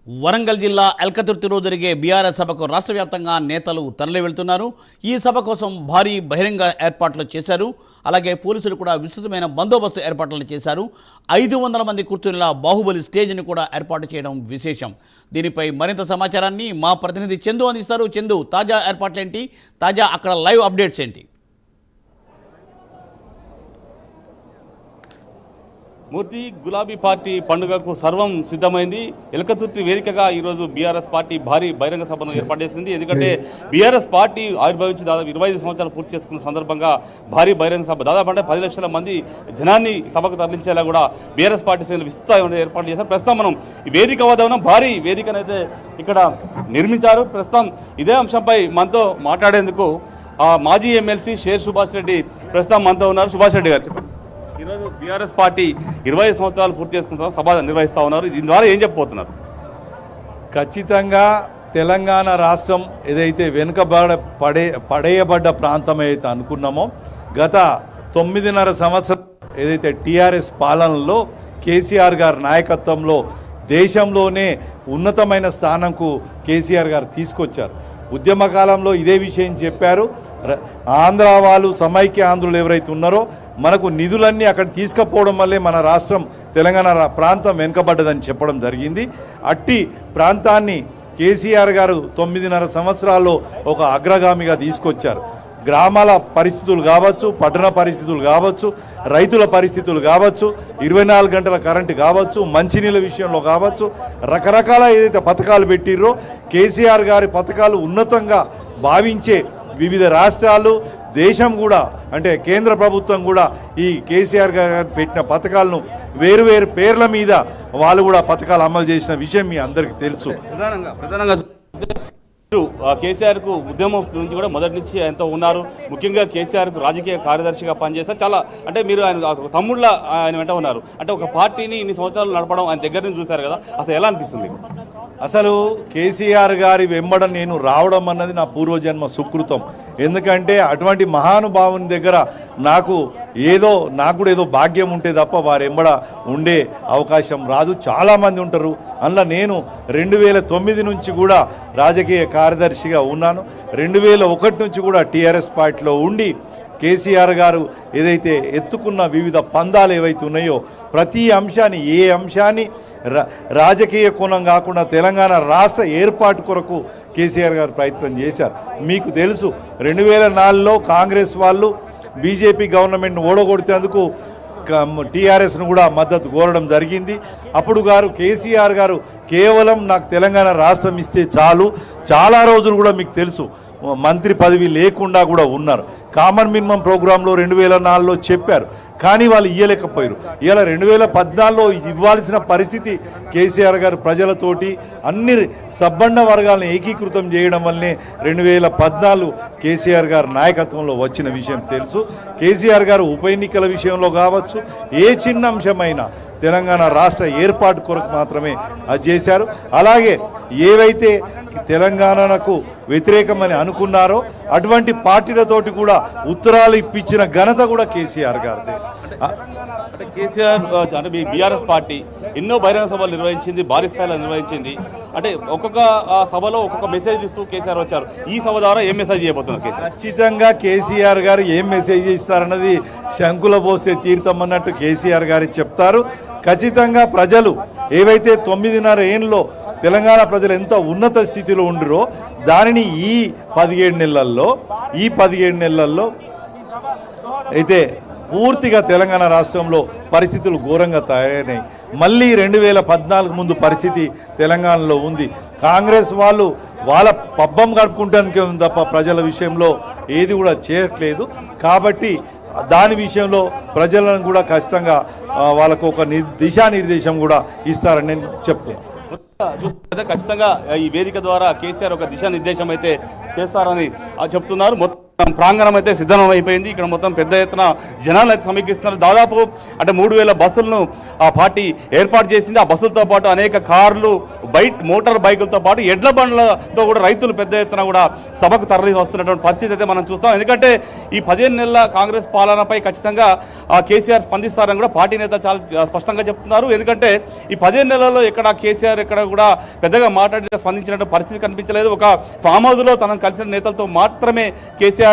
వరంగల్ జిల్లా ఎల్కతుర్తిలో జరిగే బీఆర్ఎస్ సభకు రాష్ట్ర వ్యాప్తంగా నేతలు తరలి వెళ్తున్నారు. ఈ సభ కోసం భారీ బహిరంగ ఏర్పాట్లు చేశారు. అలాగే పోలీసులు కూడా విస్తృతమైన బందోబస్తు ఏర్పాట్లు చేశారు. 500 మంది కూర్చునేలా బాహుబలి స్టేజ్ని కూడా ఏర్పాటు చేయడం విశేషం. దీనిపై మరింత సమాచారాన్ని మా ప్రతినిధి చందు అందిస్తారు. చందు, తాజా ఏర్పాట్లేంటి? తాజా అక్కడ లైవ్ అప్డేట్స్ ఏంటి? మూర్తి, గులాబీ పార్టీ పండుగకు సర్వం సిద్ధమైంది. ఎలకతుర్తి వేదికగా ఈరోజు బీఆర్ఎస్ పార్టీ భారీ బహిరంగ సభను ఏర్పాటు చేసింది. ఎందుకంటే బీఆర్ఎస్ పార్టీ ఆవిర్భవించి దాదాపు 25 సంవత్సరాలు పూర్తి చేసుకున్న సందర్భంగా భారీ బహిరంగ సభ, దాదాపు అంటే 10 లక్షల మంది జనాన్ని సభకు తరలించేలా కూడా బీఆర్ఎస్ పార్టీ శ్రేణులు విస్తృతంగా ఏర్పాటు చేశారు. ప్రస్తుతం మనం ఈ వేదిక వద్ద ఉన్న భారీ వేదికనైతే ఇక్కడ నిర్మించారు. ప్రస్తుతం ఇదే అంశంపై మనతో మాట్లాడేందుకు మాజీ ఎమ్మెల్సీ షేర్ సుభాష్ రెడ్డి ప్రస్తుతం మనతో ఉన్నారు. సుభాష్ రెడ్డి గారు, ఈరోజు బీఆర్ఎస్ పార్టీ 25 సంవత్సరాలు పూర్తి చేసుకుంటున్న సభ నిర్వహిస్తూ ఉన్నారు. దీని ద్వారా ఏం చెప్పబోతున్నారు? ఖచ్చితంగా తెలంగాణ రాష్ట్రం ఏదైతే పడేయబడ్డ ప్రాంతం ఏదైతే అనుకున్నామో, గత 9.5 సంవత్సరం ఏదైతే టీఆర్ఎస్ పాలనలో కేసీఆర్ గారి నాయకత్వంలో దేశంలోనే ఉన్నతమైన స్థానంకు కేసీఆర్ గారు తీసుకొచ్చారు. ఉద్యమ కాలంలో ఇదే విషయం చెప్పారు. ఆంధ్ర వాళ్ళు, సమైక్య ఆంధ్రులు ఎవరైతే ఉన్నారో, మనకు నిధులన్నీ అక్కడ తీసుకుపోవడం వల్లే మన రాష్ట్రం తెలంగాణ ప్రాంతం వెనుకబడ్డదని చెప్పడం జరిగింది. అట్టి ప్రాంతాన్ని కేసీఆర్ గారు 9.5 సంవత్సరాల్లో ఒక అగ్రగామిగా తీసుకొచ్చారు. గ్రామాల పరిస్థితులు కావచ్చు, పట్టణ పరిస్థితులు కావచ్చు, రైతుల పరిస్థితులు కావచ్చు, 24 గంటల కరెంటు కావచ్చు, మంచినీళ్ళ విషయంలో కావచ్చు, రకరకాల ఏదైతే పథకాలు పెట్టిర్రో, కేసీఆర్ గారి పథకాలు ఉన్నతంగా భావించే వివిధ రాష్ట్రాలు, దేశం కూడా, అంటే కేంద్ర ప్రభుత్వం కూడా ఈ కేసీఆర్ గారు పెట్టిన పథకాలను వేరువేరు పేర్ల మీద వాళ్ళు కూడా పథకాలు అమలు చేసిన విషయం మీ అందరికీ తెలుసు. ప్రధానంగా కేసీఆర్ కు ఉద్యమం నుంచి కూడా మొదటి నుంచి ఆయనతో ఉన్నారు. ముఖ్యంగా కేసీఆర్ కు రాజకీయ కార్యదర్శిగా పనిచేస్తారు. చాలా అంటే మీరు ఆయన తమ్ముళ్ళ ఆయన వెంట ఉన్నారు. అంటే ఒక పార్టీని ఇన్ని సంవత్సరాలు నడపడం ఆయన దగ్గర నుంచి చూశారు కదా, అసలు ఎలా అనిపిస్తుంది? అసలు కేసీఆర్ గారి వెంబడ నేను రావడం అన్నది నా పూర్వజన్మ సుకృతం. ఎందుకంటే అటువంటి మహానుభావుని దగ్గర నాకు కూడా ఏదో భాగ్యం ఉంటే తప్ప వారి వెంబడ ఉండే అవకాశం రాదు. చాలామంది ఉంటారు. అందులో నేను 2009 నుంచి కూడా రాజకీయ కార్యదర్శిగా ఉన్నాను. 2001 నుంచి కూడా టీఆర్ఎస్ పార్టీలో ఉండి కేసీఆర్ గారు ఏదైతే ఎత్తుకున్న వివిధ పందాలు ఏవైతే ఉన్నాయో, ప్రతి అంశాన్ని, ఏ అంశాన్ని రాజకీయ కోణం కాకుండా తెలంగాణ రాష్ట్ర ఏర్పాటు కొరకు కేసీఆర్ గారు ప్రయత్నం చేశారు. మీకు తెలుసు, 2004లో కాంగ్రెస్ వాళ్ళు బీజేపీ గవర్నమెంట్ను ఓడగొడితేందుకు టీఆర్ఎస్ను కూడా మద్దతు కోరడం జరిగింది. అప్పుడు కేసీఆర్ గారు కేవలం నాకు తెలంగాణ రాష్ట్రం ఇస్తే చాలు, చాలా రోజులు కూడా మీకు తెలుసు మంత్రి పదవి లేకుండా కూడా ఉన్నారు. కామన్ మినిమం ప్రోగ్రాంలో 2004లో చెప్పారు, కానీ వాళ్ళు ఇవ్వలేకపోయారు. ఇలా 2014లో ఇవ్వాల్సిన పరిస్థితి కేసీఆర్ గారు ప్రజలతోటి అన్ని సబ్బండ వర్గాలను ఏకీకృతం చేయడం వల్లనే 2014 కేసీఆర్ గారు నాయకత్వంలో వచ్చిన విషయం తెలుసు. కేసీఆర్ గారు ఉప ఎన్నికల విషయంలో కావచ్చు, ఏ చిన్న అంశమైనా తెలంగాణ రాష్ట్ర ఏర్పాటు కొరకు మాత్రమే అది చేశారు. అలాగే ఏవైతే తెలంగాణకు వ్యతిరేకమని అనుకున్నారో అటువంటి పార్టీలతోటి కూడా ఉత్తరాలు ఇప్పించిన ఘనత కూడా కేసీఆర్ గారిదే. అంటే కేసీఆర్ అంటే మీ బీఆర్ఎస్ పార్టీ ఎన్నో బహిరంగ సభలు నిర్వహించింది, భారీ స్థాయిలో నిర్వహించింది. అంటే ఒక్కొక్క సభలో ఒక్కొక్క మెసేజ్ ఇస్తూ కేసీఆర్ వచ్చారు. ఈ సభ ద్వారా ఏం మెసేజ్ చేయబోతున్నారు? ఖచ్చితంగా కేసీఆర్ గారు ఏం మెసేజ్ ఇస్తారన్నది శంకుల పోస్తే తీర్థం అన్నట్టు కేసీఆర్ గారు చెప్తారు. ఖచ్చితంగా ప్రజలు ఏవైతే 9.5 ఏళ్ళలో తెలంగాణ ప్రజలు ఎంత ఉన్నత స్థితిలో ఉండిరో దానిని ఈ 17 నెలల్లో అయితే పూర్తిగా తెలంగాణ రాష్ట్రంలో పరిస్థితులు ఘోరంగా తయారైనాయి. మళ్ళీ 2014 ముందు పరిస్థితి తెలంగాణలో ఉంది. కాంగ్రెస్ వాళ్ళు వాళ్ళ పబ్బం గడుపుకుంటానికే ఉంది తప్ప ప్రజల విషయంలో ఏది కూడా చేయట్లేదు. కాబట్టి దాని విషయంలో ప్రజలను కూడా ఖచ్చితంగా వాళ్ళకు ఒక దిశానిర్దేశం కూడా ఇస్తారని నేను చెప్తున్నాను. ఖచ్చితంగా ఈ వేదిక ద్వారా కేసీఆర్ ఒక దిశానిర్దేశం అయితే చేస్తారని చెప్తున్నారు. ప్రాంగణం అయితే సిద్ధమైపోయింది. ఇక్కడ మొత్తం పెద్ద ఎత్తున జనాలు అయితే సమీకరిస్తున్నారు. దాదాపు అంటే 3000 బస్సులను ఆ పార్టీ ఏర్పాటు చేసింది. ఆ బస్సులతో పాటు అనేక కార్లు, మోటార్ బైకులతో పాటు ఎడ్ల బండ్లతో కూడా రైతులు పెద్ద ఎత్తున కూడా సభకు తరలి వస్తున్నటువంటి పరిస్థితి అయితే మనం చూస్తాం. ఎందుకంటే ఈ 15 నెలల కాంగ్రెస్ పాలనపై ఖచ్చితంగా కేసీఆర్ స్పందిస్తారని కూడా పార్టీ నేత చాలా స్పష్టంగా చెప్తున్నారు. ఎందుకంటే ఈ 15 నెలల్లో ఎక్కడ కేసీఆర్ ఎక్కడ కూడా పెద్దగా స్పందించినట్టు పరిస్థితి కనిపించలేదు. ఒక ఫామ్ హౌస్ లో తనను కలిసిన నేతలతో మాత్రమే కేసీఆర్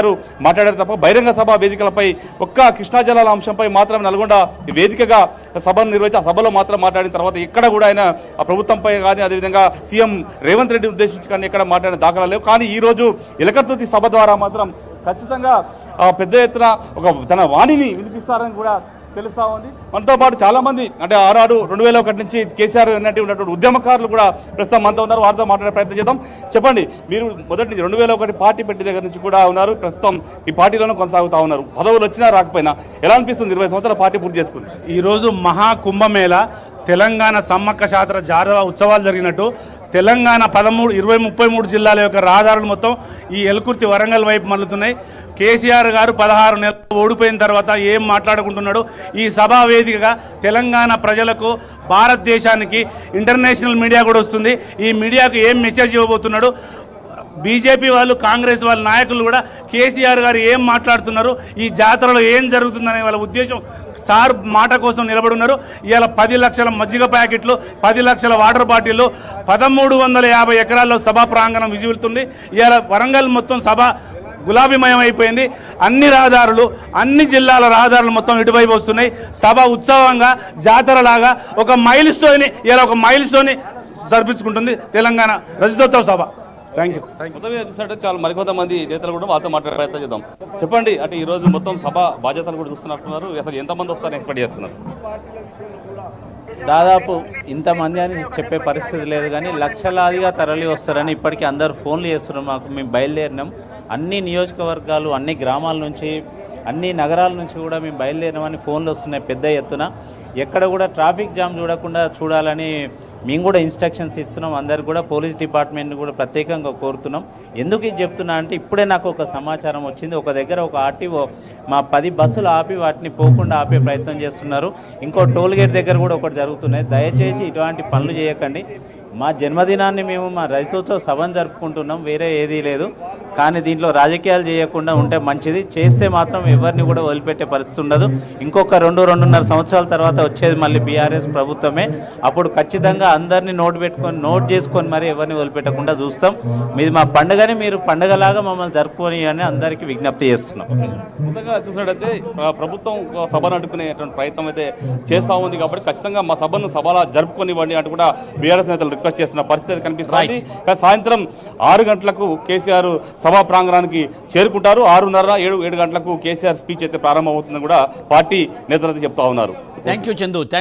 మాట్లాడారు తప్ప బహిరంగ సభ వేదికలపై ఒక్క కృష్ణా జలాల అంశంపై మాత్రమే నల్గొండ వేదికగా సభను నిర్వహించి ఆ సభలో మాత్రం మాట్లాడిన తర్వాత ఎక్కడ కూడా ఆయన ఆ ప్రభుత్వంపై కానీ అదేవిధంగా సీఎం రేవంత్ రెడ్డి ఉద్దేశించి కానీ ఎక్కడ మాట్లాడిన దాఖలా లేవు. కానీ ఈ రోజు ఎలకతుర్తి సభ ద్వారా మాత్రం ఖచ్చితంగా పెద్ద ఎత్తున తన వాణిని వినిపిస్తారని కూడా తెలుస్తా ఉంది. మనతో పాటు చాలా మంది అంటే ఆనాడు 2001 నుంచి కేసీఆర్ ఉన్నటువంటి ఉద్యమకారులు కూడా ప్రస్తుతం మనతో ఉన్నారు. వారితో మాట్లాడే ప్రయత్నం చేద్దాం. చెప్పండి, మీరు మొదటి నుంచి 2001 పార్టీ పెట్టి దగ్గర నుంచి కూడా ఉన్నారు, ప్రస్తుతం ఈ పార్టీలోనే కొనసాగుతా ఉన్నారు. పదవులు వచ్చినా రాకపోయినా ఎలా అనిపిస్తుంది 20 సంవత్సరాల పార్టీ పూర్తి చేసుకుంది? ఈరోజు మహాకుంభమేళ తెలంగాణ సమ్మక్క సాగర జాతర ఉత్సవాలు జరిగినట్టు తెలంగాణ 33 జిల్లాల యొక్క రహదారులు మొత్తం ఈ ఎలకుర్తి వరంగల్ వైపు మళ్ళుతున్నాయి. కేసీఆర్ గారు 16 నెలలు ఓడిపోయిన తర్వాత ఏం మాట్లాడుకుంటున్నాడు? ఈ సభా వేదికగా తెలంగాణ ప్రజలకు, భారతదేశానికి ఇంటర్నేషనల్ మీడియా కూడా వస్తుంది. ఈ మీడియాకు ఏం మెసేజ్ ఇవ్వబోతున్నాడు? బీజేపీ వాళ్ళు, కాంగ్రెస్ వాళ్ళ నాయకులు కూడా కేసీఆర్ గారు ఏం మాట్లాడుతున్నారు, ఈ జాతరలో ఏం జరుగుతుందనే వాళ్ళ ఉద్దేశం సార్ మాట కోసం నిలబడి ఉన్నారు. ఇవాళ 10 లక్షల మజ్జిగ ప్యాకెట్లు, 10 లక్షల వాటర్ బాటిళ్ళు, 1350 ఎకరాల్లో సభా ప్రాంగణం విజిల్తుంది. ఇవాళ వరంగల్ మొత్తం సభ గులాబీమయం అయిపోయింది. అన్ని రహదారులు, అన్ని జిల్లాల రహదారులు మొత్తం ఇటువైపు వస్తున్నాయి. సభ ఉత్సవంగా, జాతరలాగా ఒక mile stone జరిపించుకుంటుంది Telangana రజతోత్సవ Sabha. Thank you. మొత్తం చూసినట్టు చాలా మరికొంతమంది నేతలు కూడా మాతో మాట్లాడే ప్రయత్నం చేద్దాం. చెప్పండి, అంటే ఈ రోజు మొత్తం సభ బాధ్యతలు కూడా చూస్తున్నట్టున్నారు. అసలు ఎంతమంది వస్తారని ఎక్స్పెక్ట్ చేస్తున్నారు? దాదాపు ఇంతమంది అని చెప్పే పరిస్థితి లేదు, కానీ లక్షలాదిగా తరలి వస్తారని ఇప్పటికీ అందరూ ఫోన్లు చేస్తున్నారు మాకు. మేము బయలుదేరినాం, అన్ని నియోజకవర్గాలు, అన్ని గ్రామాల నుంచి, అన్ని నగరాల నుంచి కూడా మేము బయలుదేరినామని ఫోన్లు వస్తున్నాయి పెద్ద ఎత్తున. ఎక్కడ కూడా ట్రాఫిక్ జామ్ చూడకుండా చూడాలని మేము కూడా ఇన్స్ట్రక్షన్స్ ఇస్తున్నాం. అందరికి కూడా పోలీస్ డిపార్ట్మెంట్ని కూడా ప్రత్యేకంగా కోరుతున్నాం. ఎందుకు ఇది చెప్తున్నా అంటే ఇప్పుడే నాకు ఒక సమాచారం వచ్చింది. ఒక దగ్గర ఒక ఆర్టీఓ మా 10 బస్సులు ఆపి వాటిని పోకుండా ఆపే ప్రయత్నం చేస్తున్నారు. ఇంకో టోల్ గేట్ దగ్గర కూడా ఒకటి జరుగుతున్నాయి. దయచేసి ఇటువంటి పనులు చేయకండి. మా జన్మదినాన్ని మేము మా రజతోత్సవ సభను జరుపుకుంటున్నాం, వేరే ఏదీ లేదు. కానీ దీంట్లో రాజకీయాలు చేయకుండా ఉంటే మంచిది. చేస్తే మాత్రం ఎవరిని కూడా వదిలిపెట్టే పరిస్థితి ఉండదు. ఇంకొక 2-2.5 సంవత్సరాల తర్వాత వచ్చేది మళ్ళీ బీఆర్ఎస్ ప్రభుత్వమే. అప్పుడు ఖచ్చితంగా అందరినీ నోట్ చేసుకొని మరి ఎవరిని వదిలిపెట్టకుండా చూస్తాం. మీది మా పండుగని మీరు పండుగలాగా మమ్మల్ని జరుపుకొని అని అందరికీ విజ్ఞప్తి చేస్తున్నాం. ముందుగా చూసినట్టయితే ప్రభుత్వం సభను అడ్డుకునేటువంటి ప్రయత్నం అయితే చేస్తూ ఉంది. కాబట్టి ఖచ్చితంగా మా సభలా జరుపుకొనివ్వండి అంటూ కూడా బీఆర్ఎస్ నేతలు రిక్వెస్ట్ చేస్తున్న పరిస్థితి కనిపిస్తుంది. సాయంత్రం 6 గంటలకు కేసీఆర్ సభా ప్రాంగణానికి చేరుకుంటారు. 6:30, 7 గంటలకు కేసీఆర్ స్పీచ్ అయితే ప్రారంభమవుతుందని కూడా పార్టీ నేతలు చెప్తా ఉన్నారు. Thank you Chandu.